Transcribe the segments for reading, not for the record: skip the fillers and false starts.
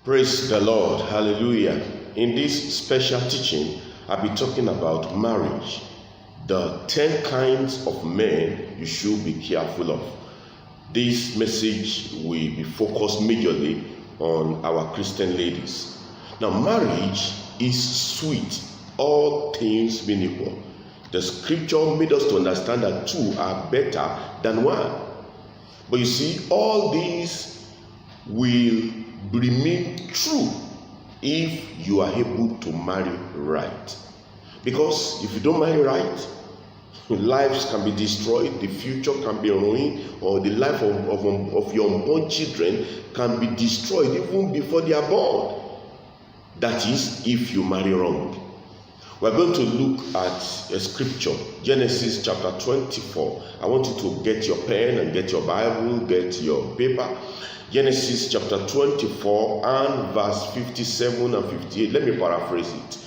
Praise the Lord. Hallelujah. In this special teaching, I'll be talking about marriage. The 10 kinds of men you should be careful of. This message will be focused majorly on our Christian ladies. Now, marriage is sweet, all things being equal. The scripture made us to understand that two are better than one. But you see, all these will remain true if you are able to marry right. Because if you don't marry right, lives can be destroyed, the future can be ruined, or the life of your unborn children can be destroyed even before they are born. That is, if you marry wrong. We're going to look at a scripture, Genesis chapter 24. I want you to get your pen and get your Bible, get your paper. Genesis chapter 24 and verse 57 and 58. Let me paraphrase it.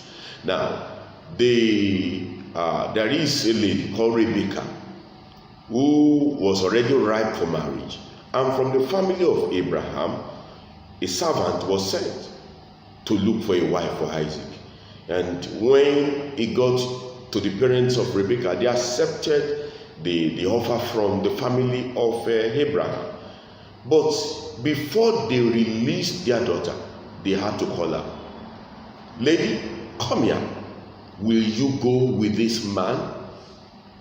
Now, there is a lady called Rebecca who was already ripe for marriage. And from the family of Abraham, a servant was sent to look for a wife for Isaac. And when he got to the parents of Rebecca, they accepted the offer from the family of Abraham. But before they released their daughter, they had to call her. Lady, come here. Will you go with this man?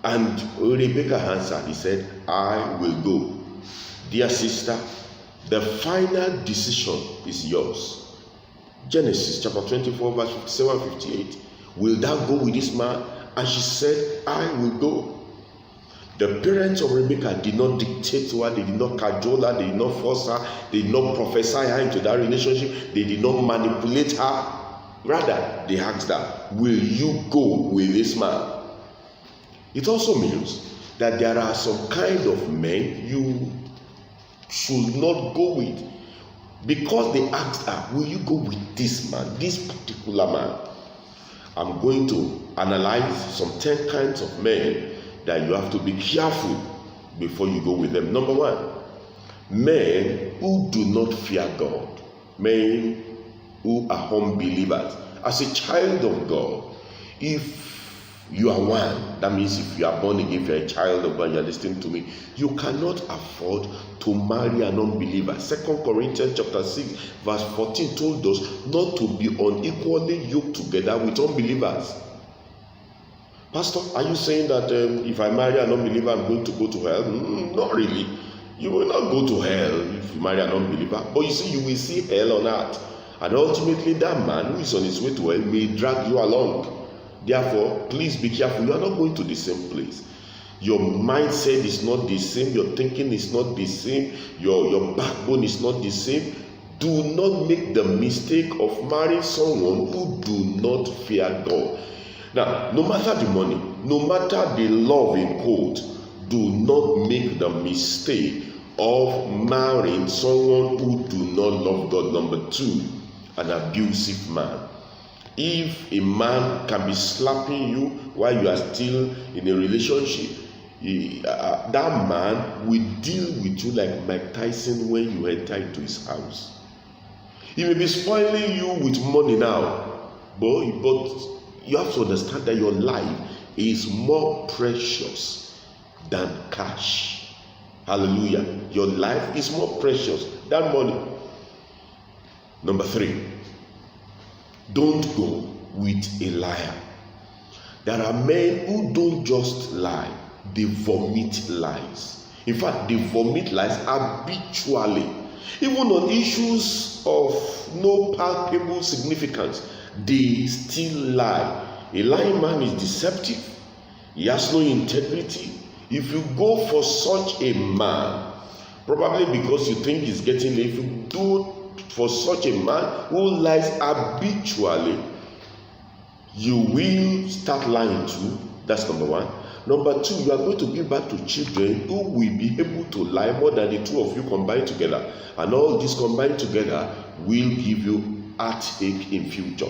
And Rebecca answered, he said, I will go. Dear sister, the final decision is yours. Genesis chapter 24 verse 57 and 58. Will thou go with this man? And she said, I will go. The parents of Rebecca did not dictate to her, they did not cajole her, they did not force her, they did not prophesy her into that relationship, they did not manipulate her. Rather, they asked her, will you go with this man? It also means that there are some kind of men you should not go with. Because they asked her, will you go with this man, this particular man? I'm going to analyze some 10 kinds of men that you have to be careful before you go with them. Number one, men who do not fear God, men who are unbelievers. As a child of God, if you are one, that means if you are born again, if you are a child of God, you are listening to me, you cannot afford to marry an unbeliever. 2 Corinthians chapter 6 verse 14 told us not to be unequally yoked together with unbelievers. Pastor, are you saying that if I marry an unbeliever, I'm going to go to hell? Not really. You will not go to hell if you marry an unbeliever. But you see, you will see hell on earth. And ultimately, that man who is on his way to hell may drag you along. Therefore, please be careful. You are not going to the same place. Your mindset is not the same. Your thinking is not the same. Your backbone is not the same. Do not make the mistake of marrying someone who do not fear God. Now, no matter the money, no matter the love in quote, do not make the mistake of marrying someone who do not love God. Number two, an abusive man. If a man can be slapping you while you are still in a relationship, that man will deal with you like Mike Tyson when you enter into his house. He may be spoiling you with money now, but you have to understand that your life is more precious than cash. Hallelujah. Your life is more precious than money. Number three, don't go with a liar. There are men who don't just lie, they vomit lies. In fact, they vomit lies habitually. Even on issues of no palpable significance, they still lie. A lying man is deceptive. He has no integrity. If you go for such a man, probably because you think he's getting laid, if you do for such a man who lies habitually, you will start lying too. That's number one. Number two, you are going to give birth to children who will be able to lie more than the two of you combined together. And all this combined together will give you heartache in future.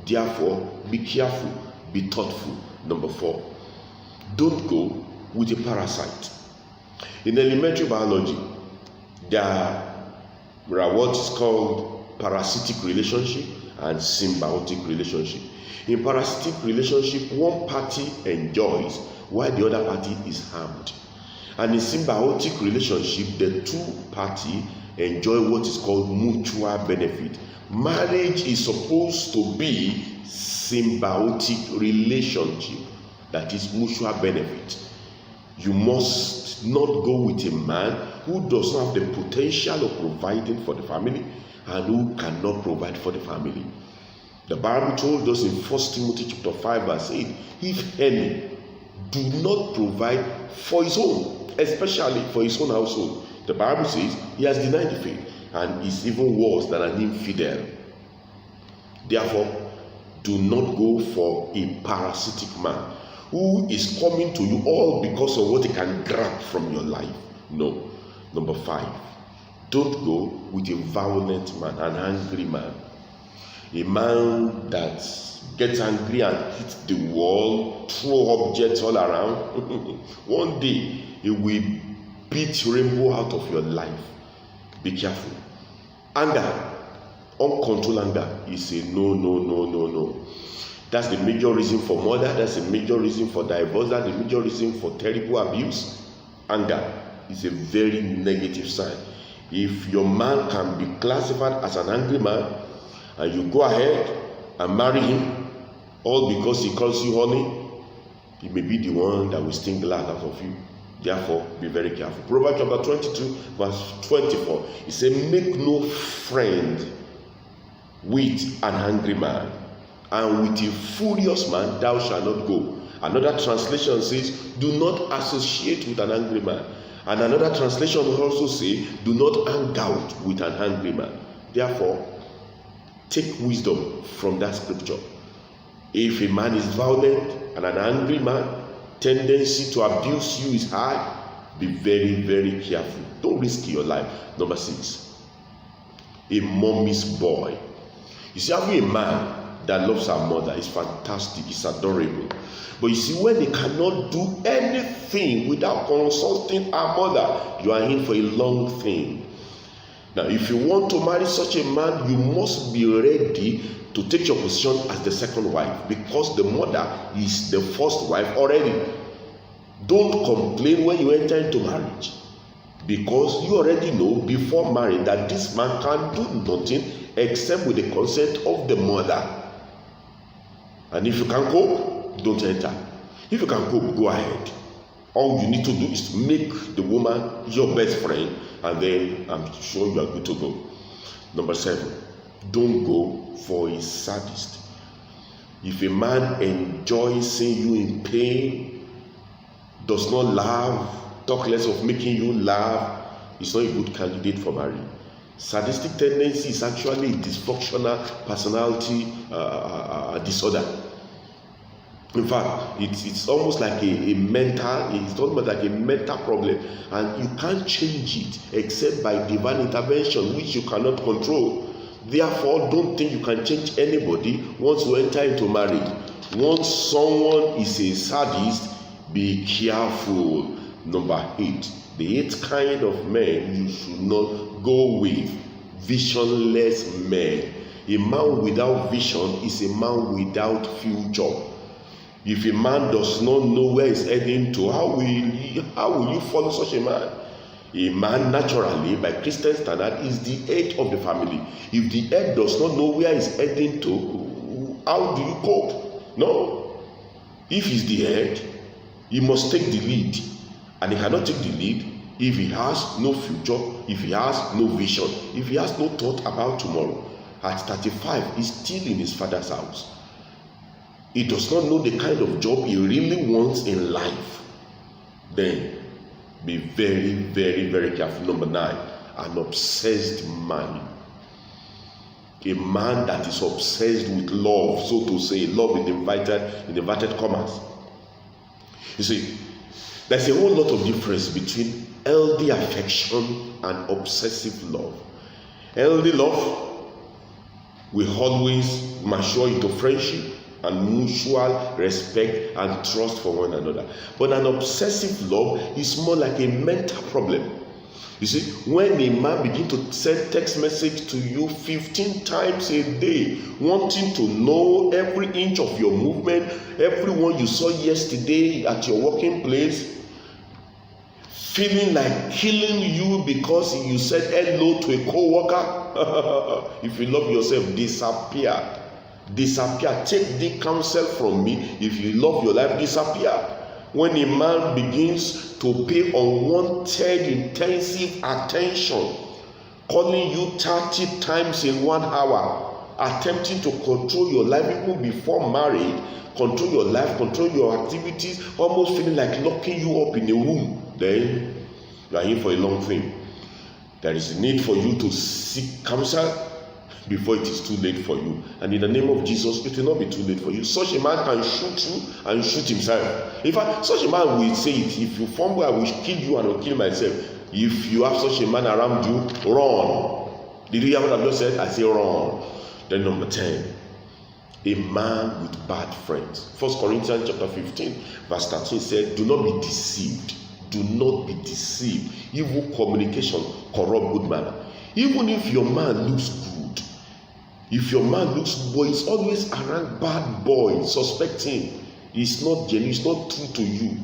Therefore, be careful, be thoughtful. Number four, don't go with a parasite. In elementary biology, there are what is called parasitic relationship and symbiotic relationship. In parasitic relationship, one party enjoys while the other party is harmed. And in symbiotic relationship, the two parties enjoy what is called mutual benefit. Marriage is supposed to be symbiotic relationship, that is mutual benefit. You must not go with a man who does not have the potential of providing for the family and who cannot provide for the family. The Bible told us in 1 Timothy chapter 5 verse 8, if any do not provide for his own, especially for his own household, the Bible says he has denied the faith and is even worse than an infidel. Therefore, do not go for a parasitic man who is coming to you all because of what he can grab from your life. No. Number 5, don't go with a violent man, an angry man. A man that gets angry and hits the wall, throw objects all around. One day, he will beat rainbow out of your life. Be careful. Anger, uncontrolled anger, is a no. That's the major reason for murder. That's the major reason for divorce. That's the major reason for terrible abuse. Anger is a very negative sign. If your man can be classified as an angry man and you go ahead and marry him all because he calls you honey, he may be the one that will sting glad out of you. Therefore, be very careful. Proverbs chapter 22 verse 24, it says, make no friend with an angry man, and with a furious man thou shalt not go. Another translation says, do not associate with an angry man. And another translation will also say, do not hang out with an angry man. Therefore, take wisdom from that scripture. If a man is violent and an angry man, tendency to abuse you is high, be very, very careful. Don't risk your life. Number 6, a mommy's boy. You see, having a man that loves our mother is fantastic, it's adorable. But you see, when they cannot do anything without consulting our mother, you are in for a long thing. Now, if you want to marry such a man, you must be ready to take your position as the second wife, because the mother is the first wife already. Don't complain when you enter into marriage, because you already know before marrying that this man can't do nothing except with the consent of the mother. And if you can cope, don't enter. If you can cope, go ahead. All you need to do is to make the woman your best friend, and then I'm sure you are good to go. Number 7, don't go for a sadist. If a man enjoys seeing you in pain, does not laugh, talk less of making you laugh, it's not a good candidate for marriage. Sadistic tendency is actually a dysfunctional personality disorder. In fact, it's almost like a mental problem, and you can't change it except by divine intervention, which you cannot control. Therefore, don't think you can change anybody once you enter into marriage. Once someone is a sadist, be careful. Number 8, the 8th kind of men you should not go with: visionless men. A man without vision is a man without future. If a man does not know where he's heading to, how will you follow such a man? A man naturally, by Christian standard, is the head of the family. If the head does not know where he's heading to, how do you cope? No. If he's the head, he must take the lead. And he cannot take the lead if he has no future, if he has no vision, if he has no thought about tomorrow. At 35, he's still in his father's house. He does not know the kind of job he really wants in life. Then be very, very, very careful. Number 9, an obsessed man. A man that is obsessed with love, so to say, love in inverted commas. You see, there's a whole lot of difference between healthy affection and obsessive love. Healthy love will always mature into friendship and mutual respect and trust for one another. But an obsessive love is more like a mental problem. You see, when a man begins to send text message to you 15 times a day, wanting to know every inch of your movement, everyone you saw yesterday at your working place, feeling like killing you because you said hello to a co-worker, if you love yourself, disappear. Disappear. Take the counsel from me. If you love your life, disappear. When a man begins to pay unwanted intensive attention, calling you 30 times in 1 hour, attempting to control your life even before marriage, control your life, control your activities, almost feeling like locking you up in a room, then you are in for a long thing. There is a need for you to seek counsel before it is too late for you. And in the name of Jesus, it will not be too late for you. Such a man can shoot you and shoot himself. In fact, such a man will say it, if you fumble, I will kill you and I will kill myself. If you have such a man around you, run. Did you hear what I just said? I say run. Then number 10, a man with bad friends. 1 Corinthians chapter 15 verse 13 said, do not be deceived. Do not be deceived. Evil communication corrupt good manner. Even if your man looks good, if your man looks boy, he's always around bad boys. Suspect him. He's not genuine. He's not true to you.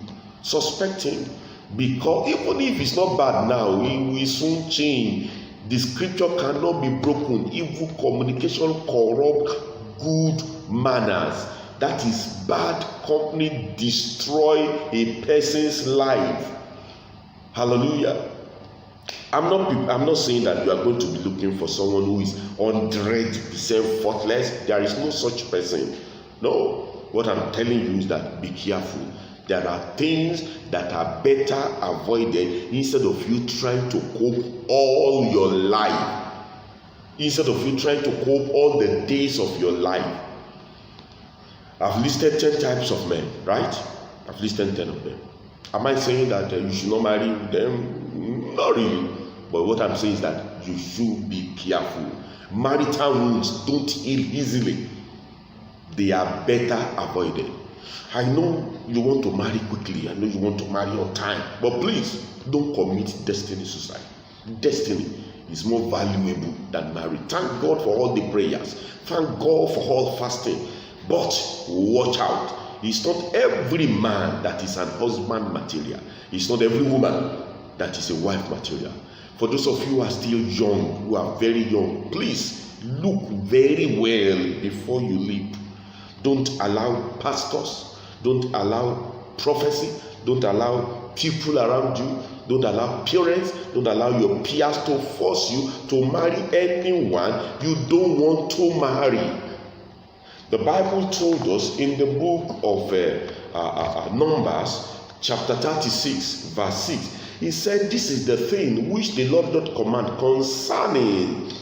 Suspect him, because even if it's not bad now, he will soon change. The scripture cannot be broken. Evil communication corrupt good manners. That is, bad company destroy a person's life. Hallelujah. I'm not saying that you are going to be looking for someone who is 100% faultless. There is no such person. No. What I'm telling you is that be careful. There are things that are better avoided instead of you trying to cope all your life. Instead of you trying to cope all the days of your life. I've listed 10 types of men, right? I've listed 10 of them. Am I saying that you should not marry them? Not really. But what I'm saying is that you should be careful. Marital wounds don't heal easily. They are better avoided. I know you want to marry quickly. I know you want to marry on time. But please, don't commit destiny suicide. Destiny is more valuable than marriage. Thank God for all the prayers. Thank God for all fasting. But watch out. It's not every man that is an husband material. It's not every woman that is a wife material. For those of you who are still young, who are very young, please look very well before you leap. Don't allow pastors, don't allow prophecy, don't allow people around you, don't allow parents, don't allow your peers to force you to marry anyone you don't want to marry. The Bible told us in the book of Numbers, chapter 36, verse 6, he said, this is the thing which the Lord doth command concerning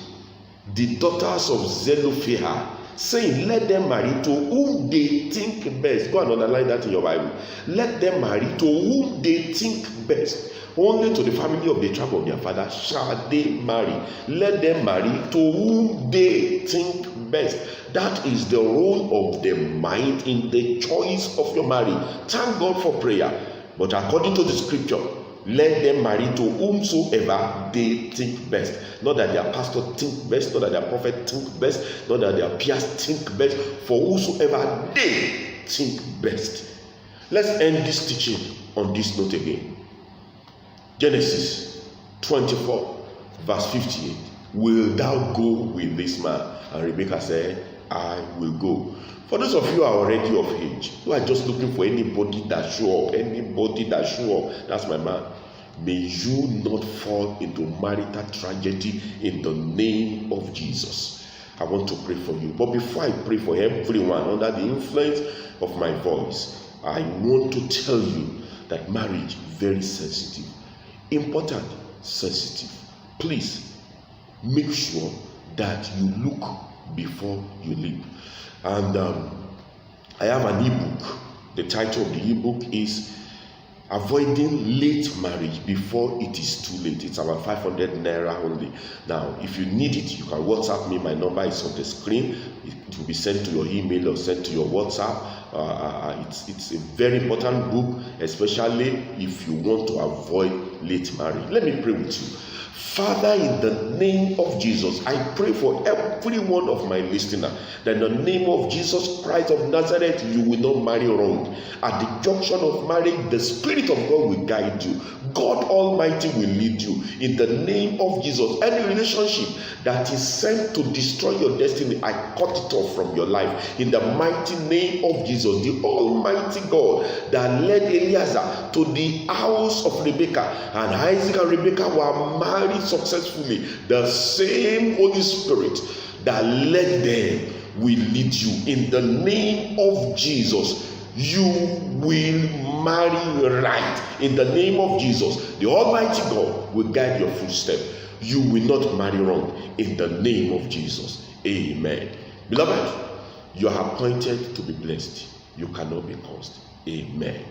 the daughters of Zelophehad, saying, let them marry to whom they think best. Go and underline that in your Bible. Let them marry to whom they think best. Only to the family of the tribe of their father shall they marry. Let them marry to whom they think best. That is the role of the mind in the choice of your marriage. Thank God for prayer. But according to the scripture, let them marry to whomsoever they think best. Not that their pastor think best, not that their prophet think best, not that their peers think best, for whosoever they think best. Let's end this teaching on this note again. Genesis 24, verse 58. Will thou go with this man? And Rebekah said, I will go. For those of you who are already of age, who are just looking for anybody that show up, that's my man. May you not fall into marital tragedy in the name of Jesus. I want to pray for you. But before I pray for everyone under the influence of my voice, I want to tell you that marriage is very sensitive. Important, sensitive. Please, make sure that you look before you leap. And I have an ebook. The title of the ebook is avoiding late marriage before it is too late. It's about 500 naira only. Now, if you need it, you can WhatsApp me. My number is on the screen. It will be sent to your email or sent to your WhatsApp. It's a very important book, especially if you want to avoid late marriage. Let me pray with you. Father, in the name of Jesus, I pray for every one of my listeners that in the name of Jesus Christ of Nazareth, you will not marry wrong. At the junction of marriage, the Spirit of God will guide you. God Almighty will lead you. In the name of Jesus, any relationship that is sent to destroy your destiny, I cut it off from your life. In the mighty name of Jesus, the Almighty God that led Eliezer to the house of Rebekah, and Isaac and Rebekah were married successfully. The same Holy Spirit that led them will lead you. In the name of Jesus, you will marry right. In the name of Jesus, the Almighty God will guide your footsteps. You will not marry wrong. In the name of Jesus, amen. Beloved, you are appointed to be blessed. You cannot be cursed. Amen.